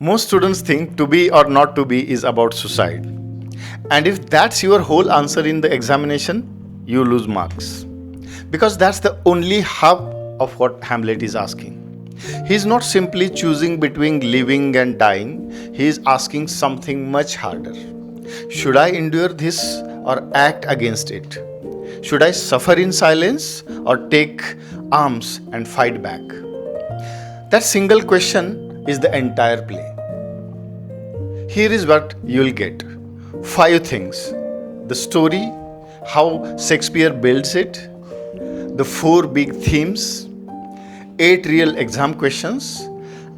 Most students think to be or not to be is about suicide. And if that's your whole answer in the examination, you lose marks. Because that's the only half of what Hamlet is asking. He is not simply choosing between living and dying, he is asking something much harder. Should I endure this or act against it? Should I suffer in silence or take arms and fight back? That single question is the entire play. Here is what you'll get: 5 things. The story, how Shakespeare builds it, the 4 big themes, 8 real exam questions,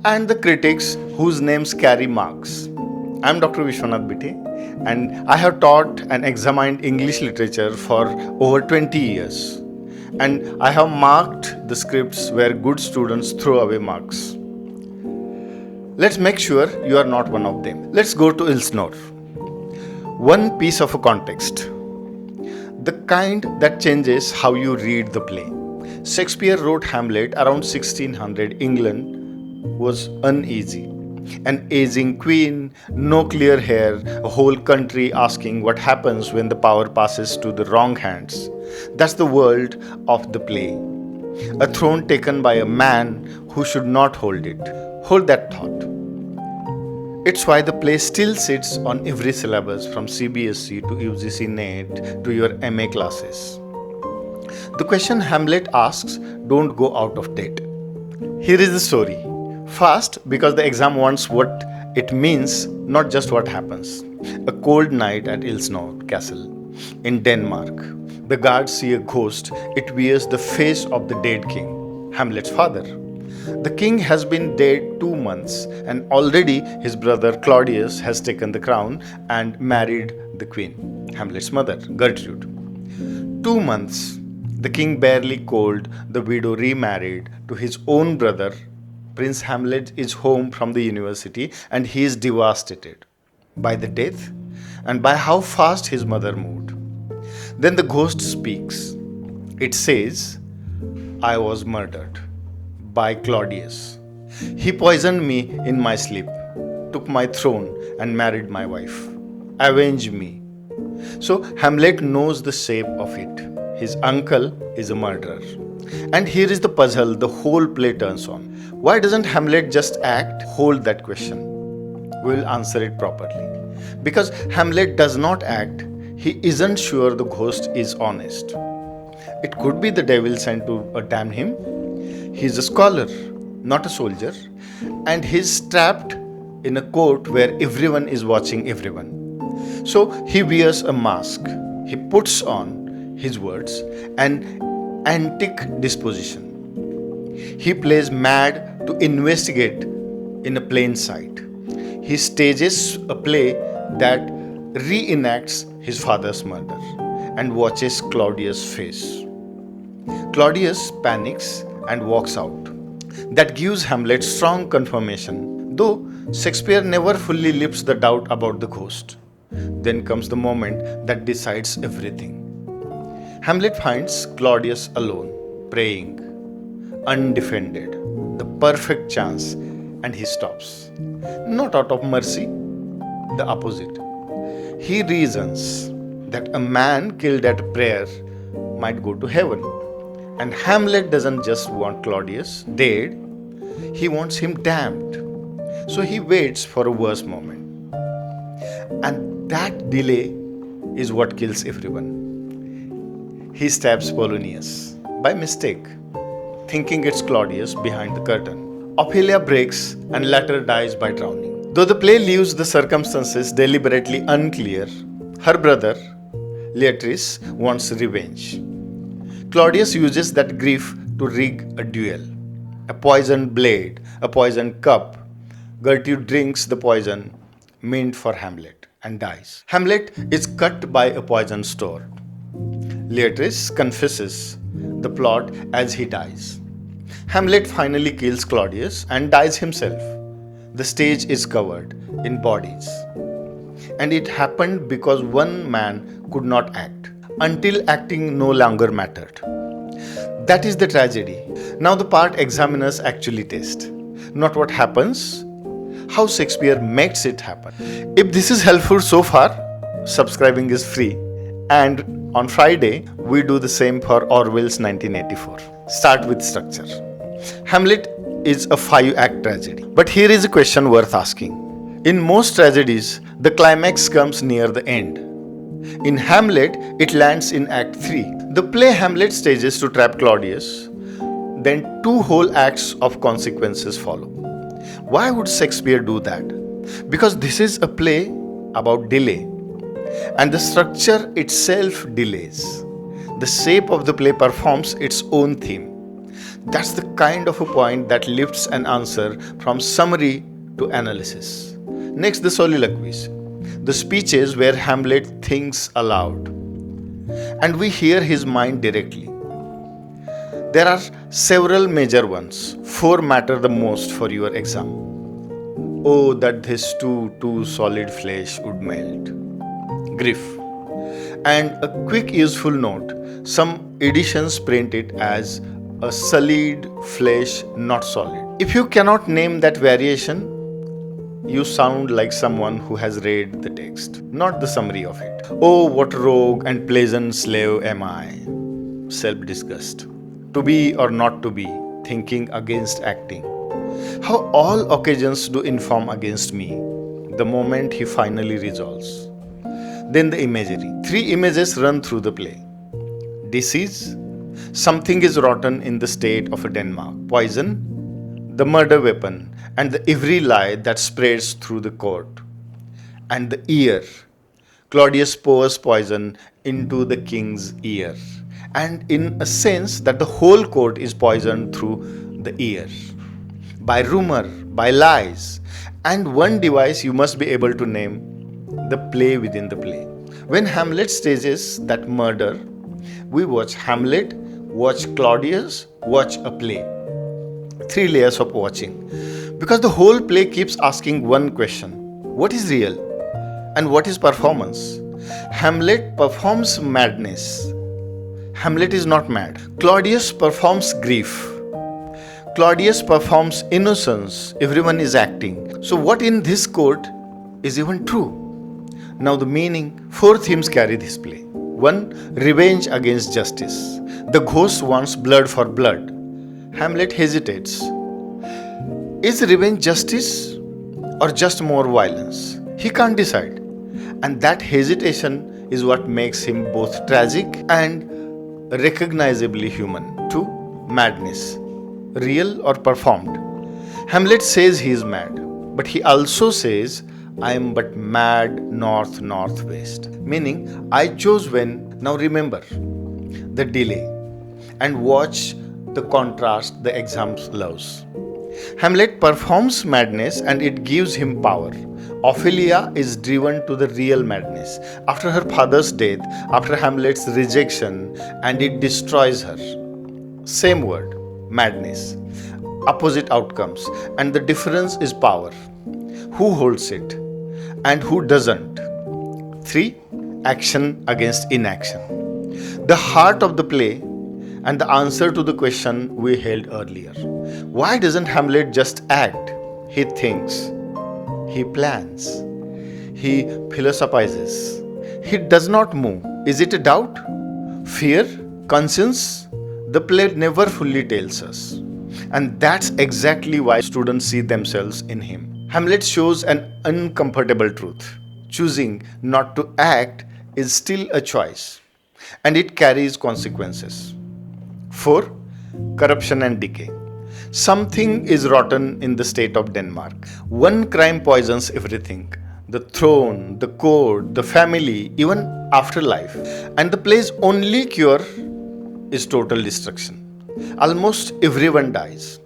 and the critics whose names carry marks. I'm Dr. Vishwanath Bite, and I have taught and examined English literature for over 20 years. And I have marked the scripts where good students throw away marks. Let's make sure you are not one of them. Let's go to Ilsnor. One piece of a context, the kind that changes how you read the play. Shakespeare wrote Hamlet around 1600. England was uneasy. An aging queen, no clear hair, a whole country asking what happens when the power passes to the wrong hands. That's the world of the play. A throne taken by a man who should not hold it. Hold that thought. It's why the play still sits on every syllabus from CBSE to UGC NET to your MA classes. The question Hamlet asks don't go out of date. Here is the story. Fast, because the exam wants what it means, not just what happens. A cold night at Ilsnor Castle in Denmark. The guards see a ghost. It wears the face of the dead king, Hamlet's father. The king has been dead 2 months, and already his brother Claudius has taken the crown and married the queen, Hamlet's mother, Gertrude. 2 months. The king barely cold, the widow remarried to his own brother. Prince Hamlet is home from the university and he is devastated by the death and by how fast his mother moved. Then the ghost speaks. It says, I was murdered by Claudius. He poisoned me in my sleep, took my throne and married my wife. Avenge me. So Hamlet knows the shape of it. His uncle is a murderer. And here is the puzzle the whole play turns on. Why doesn't Hamlet just act? Hold that question. We will answer it properly. Because Hamlet does not act, he isn't sure the ghost is honest. It could be the devil sent to damn him. He's a scholar, not a soldier, and he's trapped in a court where everyone is watching everyone. So he wears a mask. He puts on his words an antic disposition. He plays mad to investigate in a plain sight. He stages a play that reenacts his father's murder and watches Claudius' face. Claudius panics and walks out. That gives Hamlet strong confirmation, though Shakespeare never fully lifts the doubt about the ghost. Then comes the moment that decides everything. Hamlet finds Claudius alone, praying, undefended, the perfect chance, and he stops. Not out of mercy, the opposite. He reasons that a man killed at prayer might go to heaven. And Hamlet doesn't just want Claudius dead, he wants him damned. So he waits for a worse moment. And that delay is what kills everyone. He stabs Polonius by mistake, thinking it's Claudius behind the curtain. Ophelia breaks and later dies by drowning. Though the play leaves the circumstances deliberately unclear, her brother, Eliot, wants revenge. Claudius uses that grief to rig a duel. A poisoned blade, a poisoned cup. Gertrude drinks the poison meant for Hamlet and dies. Hamlet is cut by a poisoned sword. Eliot confesses the plot as he dies. Hamlet finally kills Claudius and dies himself. The stage is covered in bodies. And it happened because one man could not act, until acting no longer mattered. That is the tragedy. Now the part examiners actually test. Not what happens, how Shakespeare makes it happen. If this is helpful so far, subscribing is free. And on Friday, we do the same for Orwell's 1984. Start with structure. Hamlet is a 5-act tragedy. But here is a question worth asking. In most tragedies, the climax comes near the end. In Hamlet, it lands in Act 3. The play Hamlet stages to trap Claudius. Then 2 whole acts of consequences follow. Why would Shakespeare do that? Because this is a play about delay. And the structure itself delays. The shape of the play performs its own theme. That's the kind of a point that lifts an answer from summary to analysis. Next, the soliloquies. The speeches where Hamlet thinks aloud. And we hear his mind directly. There are several major ones. 4 matter the most for your exam. Oh, that this too solid flesh would melt. Grief. And a quick useful note, some editions print it as a solid flesh, not solid. If you cannot name that variation, you sound like someone who has read the text, not the summary of it. Oh, what rogue and pleasant slave am I. Self-disgust. To be or not to be, thinking against acting. How all occasions do inform against me, the moment he finally resolves. Then the imagery. 3 images run through the play. Disease, something is rotten in the state of Denmark. Poison, the murder weapon, and the every lie that spreads through the court. And the ear, Claudius pours poison into the king's ear. And in a sense that the whole court is poisoned through the ear. By rumor, by lies, and one device you must be able to name, the play within the play. When Hamlet stages that murder, we watch Hamlet, watch Claudius, watch a play. 3 layers of watching. Because the whole play keeps asking one question. What is real? And what is performance? Hamlet performs madness. Hamlet is not mad. Claudius performs grief. Claudius performs innocence. Everyone is acting. So what in this court is even true? Now the meaning, 4 themes carry this play. 1. Revenge against justice. The ghost wants blood for blood. Hamlet hesitates. Is revenge justice or just more violence? He can't decide. And that hesitation is what makes him both tragic and recognizably human. 2. Madness. Real or performed? Hamlet says he is mad, but he also says, I am but mad northwest. Meaning, I chose when. Now remember the delay and watch the contrast the exam loves. Hamlet performs madness and it gives him power. Ophelia is driven to the real madness after her father's death, after Hamlet's rejection, and it destroys her. Same word, madness. Opposite outcomes, and the difference is power. Who holds it and who doesn't? 3. Action against inaction. The heart of the play and the answer to the question we held earlier. Why doesn't Hamlet just act? He thinks, he plans, he philosophizes. He does not move. Is it a doubt? Fear? Conscience? The play never fully tells us. And that's exactly why students see themselves in him. Hamlet shows an uncomfortable truth. Choosing not to act is still a choice, and it carries consequences. 4. Corruption and decay. Something is rotten in the state of Denmark. One crime poisons everything. The throne, the court, the family, even afterlife. And the play's only cure is total destruction. Almost everyone dies.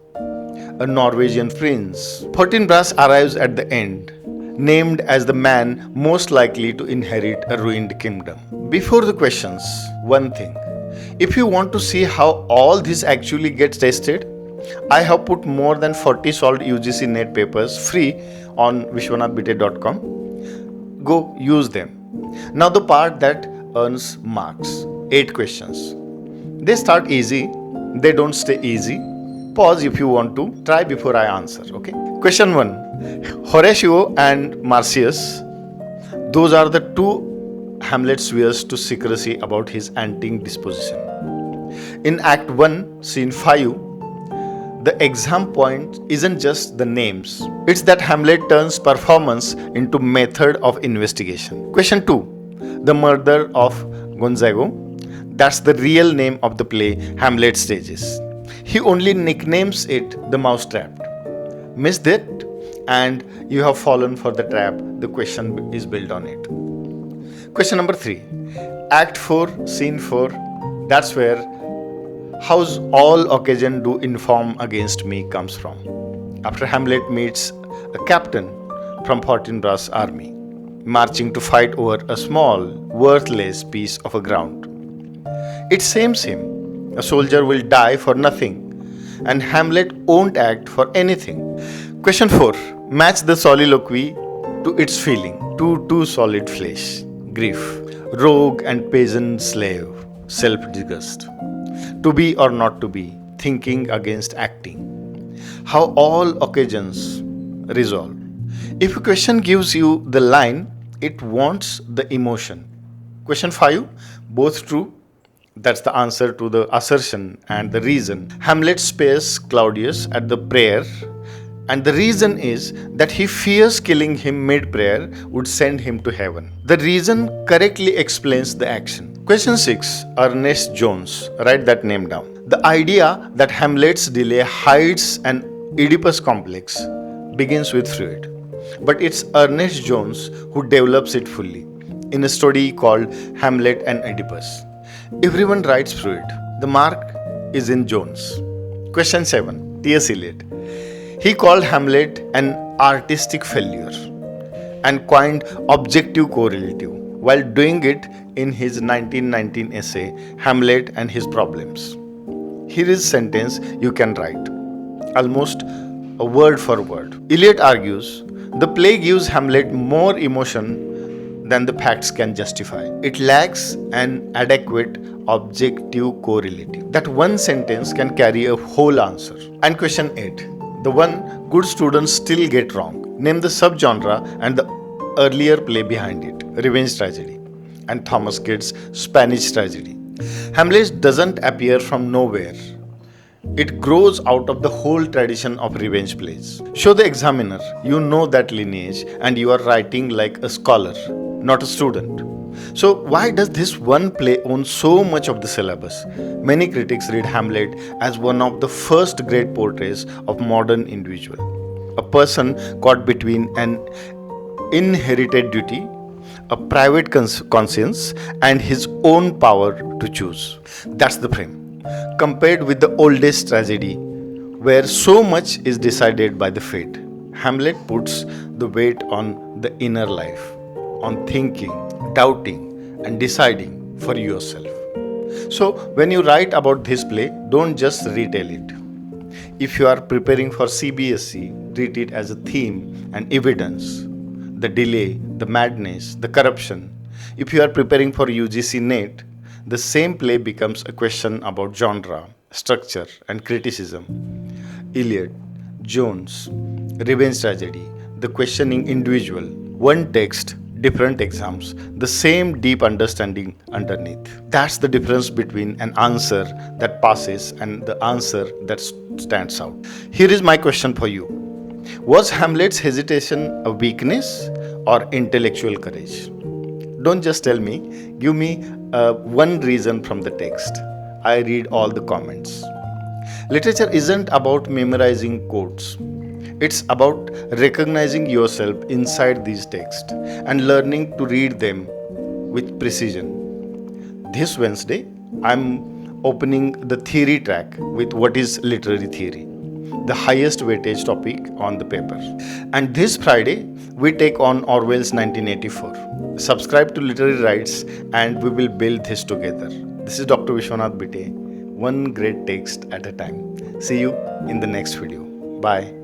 A Norwegian prince, Fortinbras, arrives at the end, named as the man most likely to inherit a ruined kingdom. Before the questions, one thing. If you want to see how all this actually gets tested, I have put more than 40 solved UGC NET papers free on vishwanathbite.com. Go use them. Now the part that earns marks. 8 questions. They start easy. They don't stay easy. Pause if you want to. Try before I answer. Okay. Question 1. Horatio and Marcius, those are the two Hamlet swears to secrecy about his anting disposition. In Act 1, Scene 5, the exam point isn't just the names, it's that Hamlet turns performance into method of investigation. Question 2. The murder of Gonzago. That's the real name of the play Hamlet stages. He only nicknames it the mousetrap. Missed it, and you have fallen for the trap. The question is built on it. Question number 3. Act 4, Scene 4. That's where how's all occasion do inform against me comes from. After Hamlet meets a captain from Fortinbras' army, marching to fight over a small, worthless piece of a ground. It shames him. A soldier will die for nothing, and Hamlet won't act for anything. Question 4. Match the soliloquy to its feeling. Too solid flesh. Grief. Rogue and peasant slave. Self-disgust. To be or not to be. Thinking against acting. How all occasions resolve. If a question gives you the line, it wants the emotion. Question 5. Both true. That's the answer to the assertion and the reason. Hamlet spares Claudius at the prayer, and the reason is that he fears killing him mid-prayer would send him to heaven. The reason correctly explains the action. Question 6. Ernest Jones. Write that name down. The idea that Hamlet's delay hides an Oedipus complex begins with Freud, but it's Ernest Jones who develops it fully in a study called Hamlet and Oedipus. Everyone writes Freud. The mark is in Jones. Question 7. T.S. Eliot. He called Hamlet an artistic failure and coined objective correlative while doing it in his 1919 essay Hamlet and His Problems. Here is a sentence you can write, almost a word for word. Eliot argues the play gives Hamlet more emotion than the facts can justify. It lacks an adequate objective correlative. That one sentence can carry a whole answer. And question 8. The one good students still get wrong. Name the subgenre and the earlier play behind it. Revenge tragedy. And Thomas Kyd's Spanish tragedy. Hamlet doesn't appear from nowhere. It grows out of the whole tradition of revenge plays. Show the examiner you know that lineage and you are writing like a scholar, not a student. So why does this one play own so much of the syllabus? Many critics read Hamlet as one of the first great portraits of modern individual. A person caught between an inherited duty, a private conscience, and his own power to choose. That's the frame. Compared with the oldest tragedy, where so much is decided by the fate, Hamlet puts the weight on the inner life, on thinking, doubting, and deciding for yourself. So, when you write about this play, don't just retell it. If you are preparing for CBSE, treat it as a theme and evidence, the delay, the madness, the corruption. If you are preparing for UGC NET, the same play becomes a question about genre, structure, and criticism. Eliot, Jones, revenge tragedy, the questioning individual, one text, different exams, the same deep understanding underneath. That's the difference between an answer that passes and the answer that stands out. Here is my question for you. Was Hamlet's hesitation a weakness or intellectual courage? Don't just tell me, give me one reason from the text. I read all the comments. Literature isn't about memorizing quotes. It's about recognizing yourself inside these texts and learning to read them with precision. This Wednesday, I'm opening the theory track with what is literary theory, the highest weightage topic on the paper. And this Friday, we take on Orwell's 1984. Subscribe to Literary Rights and we will build this together. This is Dr. Vishwanath Bite, one great text at a time. See you in the next video. Bye.